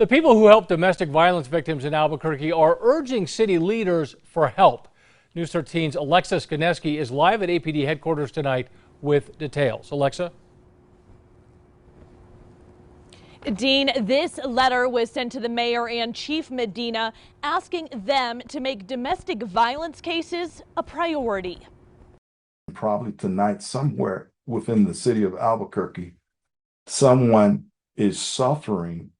The people who help domestic violence victims in Albuquerque are urging city leaders for help. News 13's Alexa Skineski is live at APD headquarters tonight with details. Alexa? Dean, this letter was sent to the mayor and Chief Medina asking them to make domestic violence cases a priority. Probably tonight, somewhere within the city of Albuquerque, someone is suffering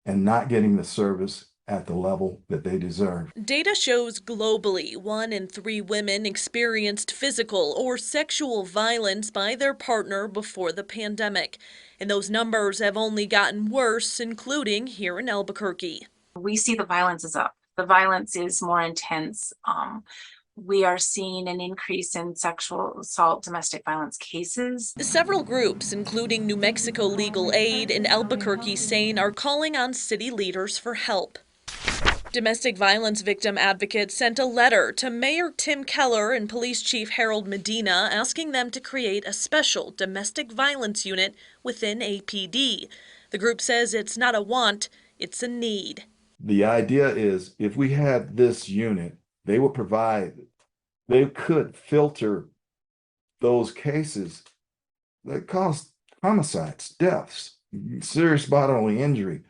and not getting the service at the level that they deserve. Data shows globally 1 in 3 women experienced physical or sexual violence by their partner before the pandemic. And those numbers have only gotten worse, including here in Albuquerque. We see the violence is up. The violence is more intense. We are seeing an increase in sexual assault, domestic violence cases. Several groups, including New Mexico Legal Aid and Albuquerque Sane, are calling on city leaders for help. Domestic violence victim advocates sent a letter to Mayor Tim Keller and Police Chief Harold Medina asking them to create a special domestic violence unit within APD. The group says it's not a want, it's a need. The idea is if we had this unit, they could filter those cases that cause homicides, deaths, serious bodily injury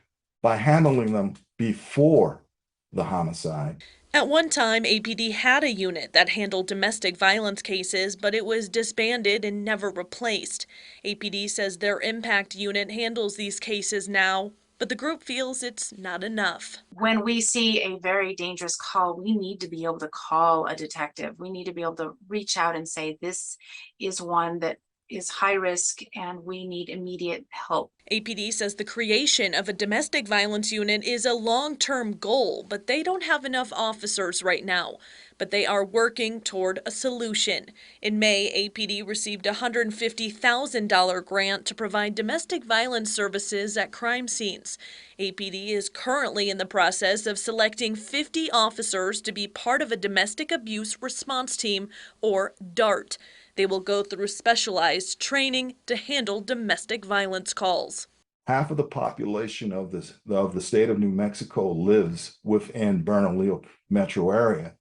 by handling them before the homicide. At one time, APD had a unit that handled domestic violence cases, but it was disbanded and never replaced. APD says their impact unit handles these cases now, but the group feels it's not enough. When we see a very dangerous call, we need to be able to call a detective. We need to be able to reach out and say, this is one that is high risk and we need immediate help. APD says the creation of a domestic violence unit is a long-term goal, but they don't have enough officers right now. But they are working toward a solution. In May, APD received a $150,000 grant to provide domestic violence services at crime scenes. APD is currently in the process of selecting 50 officers to be part of a domestic abuse response team, or DART. They will go through specialized training to handle domestic violence calls. Half of the population of the state of New Mexico lives within Bernalillo metro area.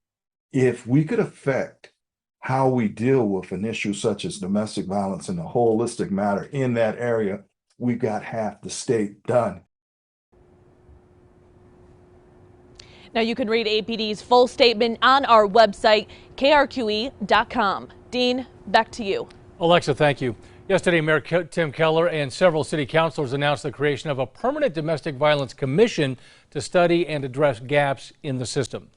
If we could affect how we deal with an issue such as domestic violence in a holistic manner in that area, we've got half the state done. Now you can read APD's full statement on our website, krqe.com. Dean, back to you. Alexa, thank you. Yesterday, Mayor Tim Keller and several city councilors announced the creation of a permanent domestic violence commission to study and address gaps in the system.